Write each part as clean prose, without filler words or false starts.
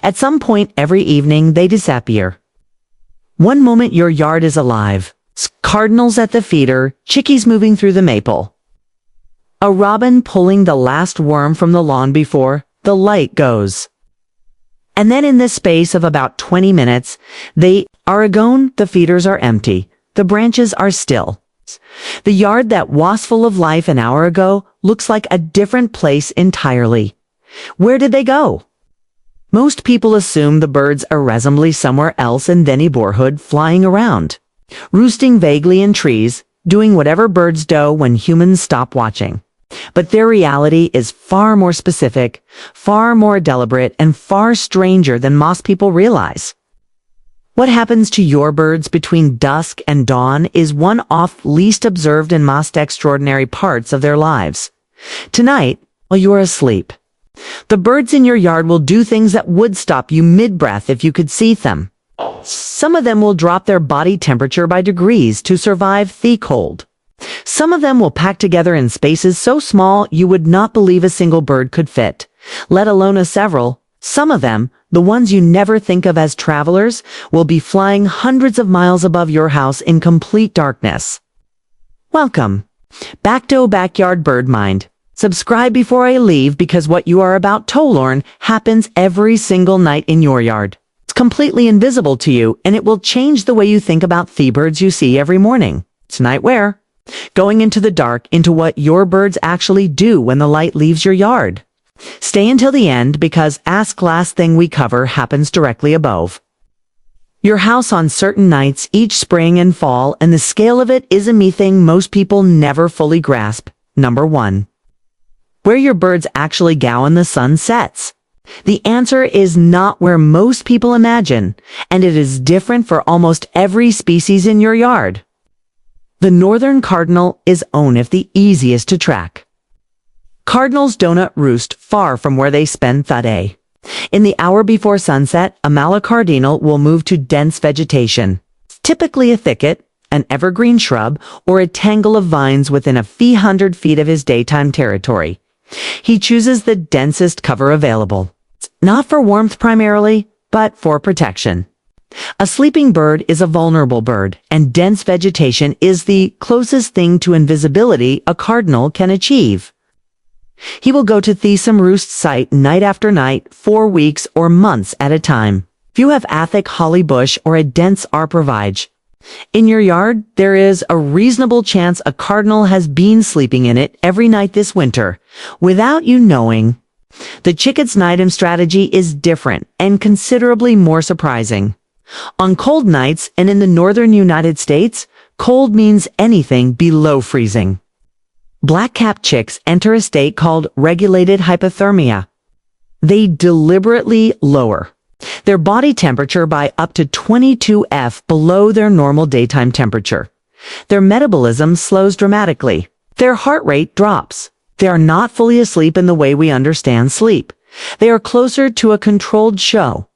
At some point every evening, they disappear. One moment your yard is alive. Cardinals at the feeder, chickies moving through the maple. A robin pulling the last worm from the lawn before the light goes. And then in the space of about 20 minutes, the feeders are empty. The branches are still. The yard that was full of life an hour ago looks like a different place entirely. Where did they go? Most people assume the birds are irresolutely somewhere else in the neighborhood, flying around, roosting vaguely in trees, doing whatever birds do when humans stop watching. But their reality is far more specific, far more deliberate, and far stranger than most people realize. What happens to your birds between dusk and dawn is one of least observed and most extraordinary parts of their lives. Tonight, while you are asleep, the birds in your yard will do things that would stop you mid-breath if you could see them. Some of them will drop their body temperature by degrees to survive the cold. Some of them will pack together in spaces so small you would not believe a single bird could fit, let alone a several. Some of them, the ones you never think of as travelers, will be flying hundreds of miles above your house in complete darkness. Welcome back to Backyard Bird Mind. Subscribe before I leave, because what you are about to learn happens every single night in your yard. It's completely invisible to you, and it will change the way you think about the birds you see every morning. It's nightwear. Going into the dark, into what your birds actually do when the light leaves your yard. Stay until the end, because last thing we cover happens directly above your house on certain nights each spring and fall, and the scale of it is a thing most people never fully grasp. Number 1. Where your birds actually go when the sun sets. The answer is not where most people imagine, and it is different for almost every species in your yard. The northern cardinal is the easiest to track. Cardinals do not roost far from where they spend the day. In the hour before sunset, a male cardinal will move to dense vegetation, typically a thicket, an evergreen shrub, or a tangle of vines within a few hundred feet of his daytime territory. He chooses the densest cover available, not for warmth primarily, but for protection. A sleeping bird is a vulnerable bird, and dense vegetation is the closest thing to invisibility a cardinal can achieve. He will go to some roost site night after night, for weeks or months at a time. If you have a thick holly bush or a dense arborvitae in your yard, there is a reasonable chance a cardinal has been sleeping in it every night this winter, without you knowing. The chickadee's nighttime strategy is different and considerably more surprising. On cold nights, and in the northern United States, cold means anything below freezing. Black-capped chicks enter a state called regulated hypothermia. They deliberately lower their body temperature by up to 22 F below their normal daytime temperature. Their metabolism slows dramatically. Their heart rate drops. They are not fully asleep in the way we understand sleep. They are closer to a controlled show,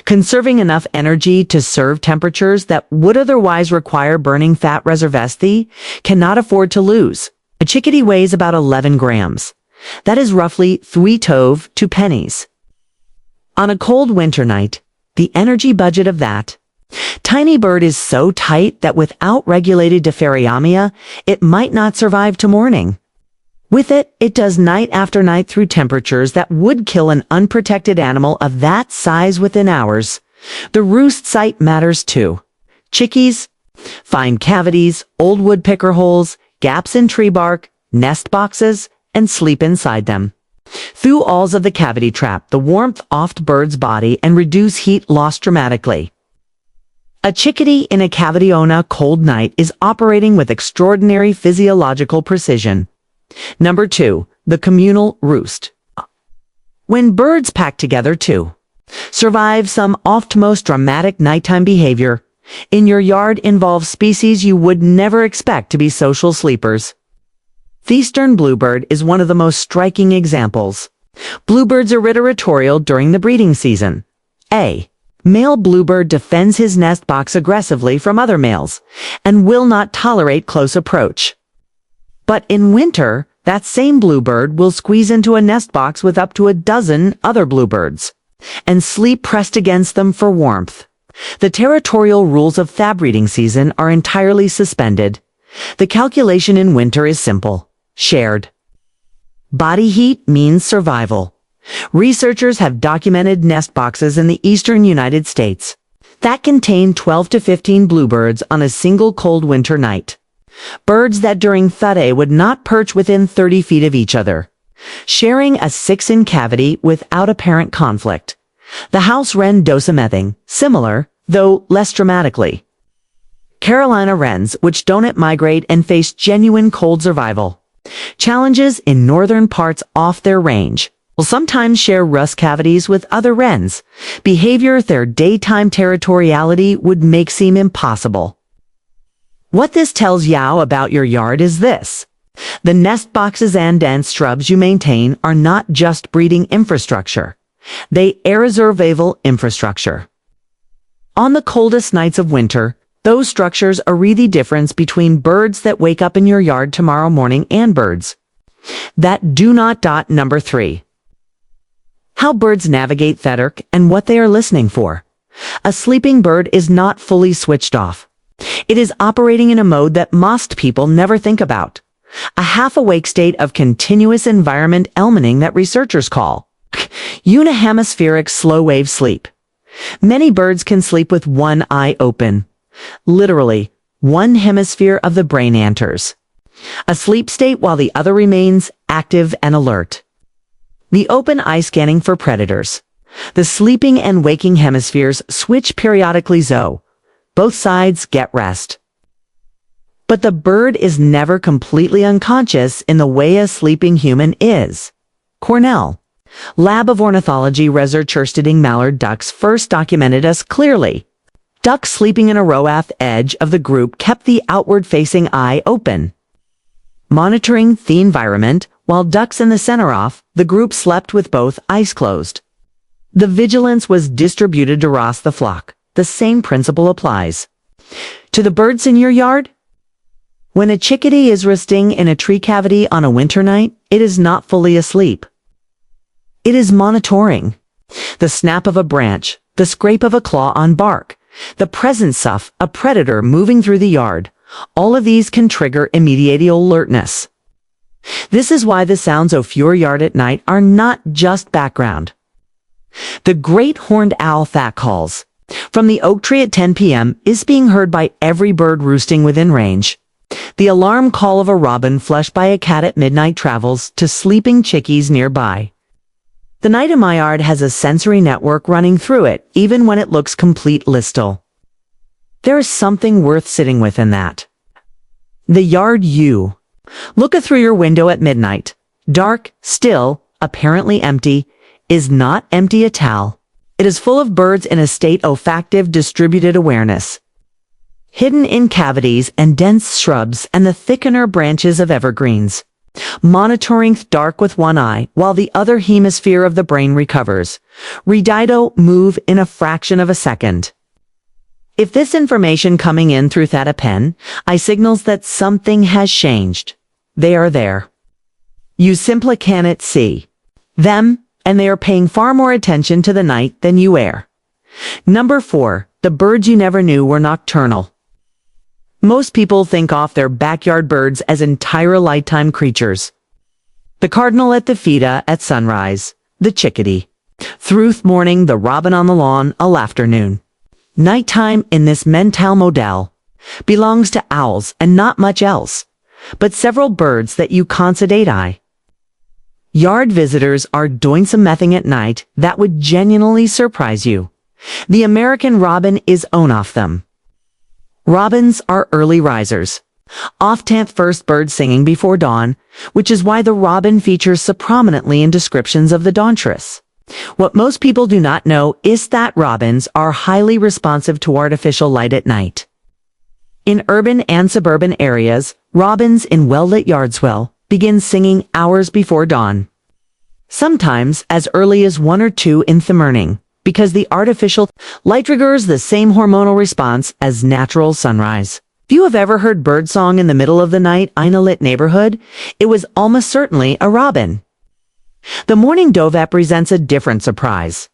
conserving enough energy to serve temperatures that would otherwise require burning fat reserves they cannot afford to lose. A chickadee weighs about 11 grams. That is roughly 2 pennies. On a cold winter night, the energy budget of that tiny bird is so tight that without regulated diaphragmia, it might not survive to morning. With it, it does night after night through temperatures that would kill an unprotected animal of that size within hours. The roost site matters too. Chickies find cavities, old woodpecker holes, gaps in tree bark, nest boxes, and sleep inside them. Through alls of the cavity trap, the warmth off the bird's body and reduce heat loss dramatically. A chickadee in a cavity on a cold night is operating with extraordinary physiological precision. Number 2, the communal roost. When birds pack together to survive, some oft most dramatic nighttime behavior in your yard involves species you would never expect to be social sleepers. The eastern bluebird is one of the most striking examples. Bluebirds are territorial during the breeding season. A male bluebird defends his nest box aggressively from other males and will not tolerate close approach. But in winter, that same bluebird will squeeze into a nest box with up to a dozen other bluebirds. and sleep pressed against them for warmth. The territorial rules of fab breeding season are entirely suspended. The calculation in winter is simple: shared. Body heat means survival. Researchers have documented nest boxes in the eastern United States that contain 12 to 15 bluebirds on a single cold winter night. Birds that during Thuday would not perch within 30 feet of each other, sharing a 6-inch cavity without apparent conflict. The house wren dosamething, similar, though less dramatically. Carolina wrens, which don't migrate and face genuine cold survival challenges in northern parts off their range, will sometimes share rust cavities with other wrens, behavior their daytime territoriality would make seem impossible. What this tells you about your yard is this: the nest boxes and dense shrubs you maintain are not just breeding infrastructure. They are survival infrastructure. On the coldest nights of winter, those structures are the difference between birds that wake up in your yard tomorrow morning and birds that do not. Number 3. How birds navigate Thedark and what they are listening for. A sleeping bird is not fully switched off. It is operating in a mode that most people never think about. A half-awake state of continuous environment elmoning that researchers call unihemispheric slow-wave sleep. Many birds can sleep with one eye open. Literally, one hemisphere of the brain enters a sleep state while the other remains active and alert. The open eye scanning for predators. The sleeping and waking hemispheres switch periodically so both sides get rest. But the bird is never completely unconscious in the way a sleeping human is. Cornell Lab of Ornithology researcher studying mallard ducks first documented us clearly. Ducks sleeping in a row at the edge of the group kept the outward-facing eye open, monitoring the environment, while ducks in the center off, the group slept with both eyes closed. The vigilance was distributed across the flock. The same principle applies to the birds in your yard. When a chickadee is resting in a tree cavity on a winter night, it is not fully asleep. It is monitoring. The snap of a branch, the scrape of a claw on bark, the presence of a predator moving through the yard, all of these can trigger immediate alertness. This is why the sounds of your yard at night are not just background. The great horned owl that calls from the oak tree at 10 p.m. is being heard by every bird roosting within range. The alarm call of a robin flushed by a cat at midnight travels to sleeping chickies nearby. The night in my yard has a sensory network running through it, even when it looks completely still. There is something worth sitting with in that. The yard you look through your window at midnight, dark, still, apparently empty, is not empty at all. It is full of birds in a state of active distributed awareness, hidden in cavities and dense shrubs and the thickener branches of evergreens, monitoring dark with one eye while the other hemisphere of the brain recovers. Redido move in a fraction of a second. If this information coming in through that pen, I signals that something has changed. They are there. You simply cannot see them, and they are paying far more attention to the night than you are. Number 4, the birds you never knew were nocturnal. Most people think of their backyard birds as entire lifetime creatures. The cardinal at the feeda at sunrise, the chickadee. Through morning, the robin on the lawn, all afternoon. Nighttime in this mental model belongs to owls and not much else, but several birds that you consider eye. Yard visitors are doing some mething at night that would genuinely surprise you. The American robin is one of them. Robins are early risers, often first bird singing before dawn, which is why the robin features so prominently in descriptions of the dawntress. What most people do not know is that robins are highly responsive to artificial light at night. In urban and suburban areas, robins in well-lit yards begin singing hours before dawn. Sometimes as early as 1 or 2 in the morning, because the artificial light triggers the same hormonal response as natural sunrise. If you have ever heard birdsong in the middle of the night in a lit neighborhood, it was almost certainly a robin. The morning dove presents a different surprise.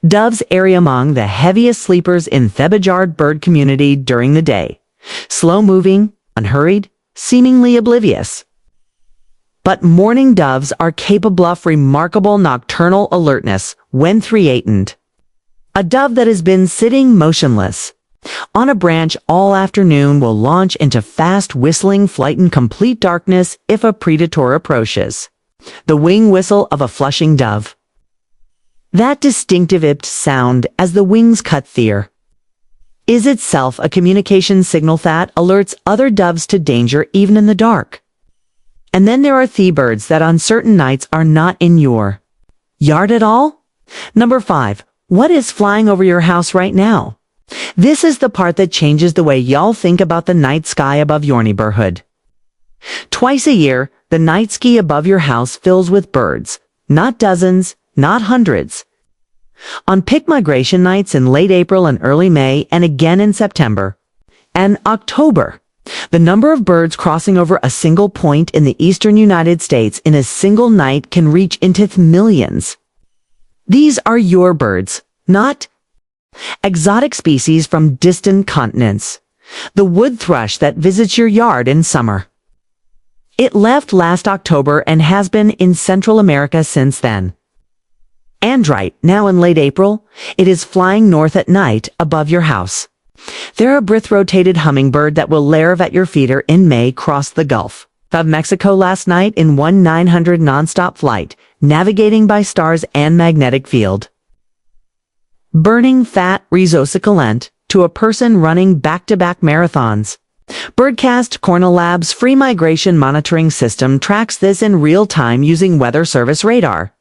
Doves area among the heaviest sleepers in Thebajard bird community during the day. Slow-moving, unhurried, seemingly oblivious. But mourning doves are capable of remarkable nocturnal alertness when threatened. A dove that has been sitting motionless on a branch all afternoon will launch into fast whistling flight in complete darkness if a predator approaches. The wing whistle of a flushing dove. That distinctive ipped sound as the wings cut through is itself a communication signal that alerts other doves to danger even in the dark. And then there are birds that on certain nights are not in your yard at all. Number 5. What is flying over your house right now? This is the part that changes the way y'all think about the night sky above your neighborhood. Twice a year, the night sky above your house fills with birds, not dozens, not hundreds. On peak migration nights in late April and early May, and again in September and October, the number of birds crossing over a single point in the eastern United States in a single night can reach into millions. These are your birds, not exotic species from distant continents. The wood thrush that visits your yard in summer. It left last October and has been in Central America since then. And right now in late April, it is flying north at night above your house. There a breath-rotated hummingbird that will larve at your feeder in May crossed the Gulf of Mexico last night in 1900 nonstop flight, navigating by stars and magnetic field. Burning fat risosculent to a person running back-to-back marathons. Birdcast Cornell Labs' free migration monitoring system tracks this in real time using weather service radar.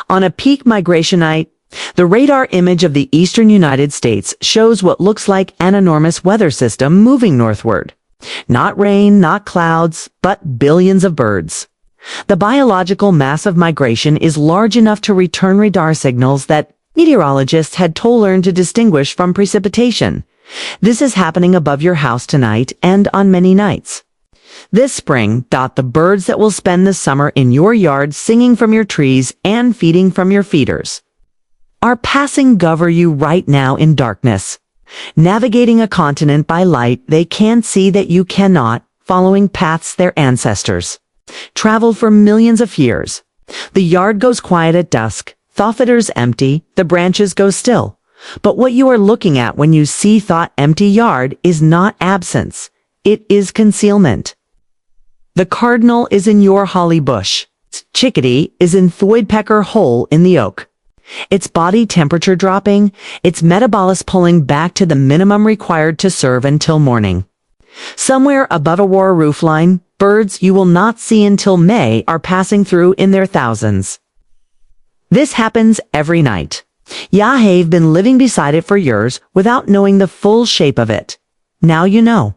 On a peak migration night, the radar image of the eastern United States shows what looks like an enormous weather system moving northward. Not rain, not clouds, but billions of birds. The biological mass of migration is large enough to return radar signals that meteorologists had to learn to distinguish from precipitation. This is happening above your house tonight and on many nights. This spring, the birds that will spend the summer in your yard singing from your trees and feeding from your feeders are passing over you right now in darkness, navigating a continent by light they can't see that you cannot, following paths their ancestors traveled for millions of years. The yard goes quiet at dusk, the feeders empty, the branches go still. But what you are looking at when you see empty yard is not absence, it is concealment. The cardinal is in your holly bush. Chickadee is in Thoidpecker hole in the oak. Its body temperature dropping, its metabolism pulling back to the minimum required to serve until morning. Somewhere above a war roofline, birds you will not see until May are passing through in their thousands. This happens every night. Ya have been living beside it for years without knowing the full shape of it. Now you know.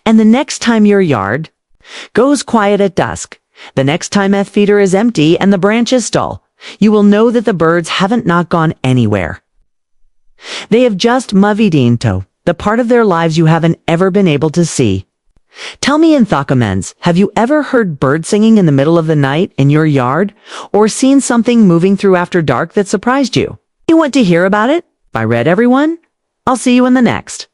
And the next time your yard goes quiet at dusk, the next time a feeder is empty and the branches dull, you will know that the birds haven't not gone anywhere. They have just moved into the part of their lives you haven't ever been able to see. Tell me in comments, have you ever heard bird singing in the middle of the night in your yard, or seen something moving through after dark that surprised you? You want to hear about it? I read everyone. I'll see you in the next.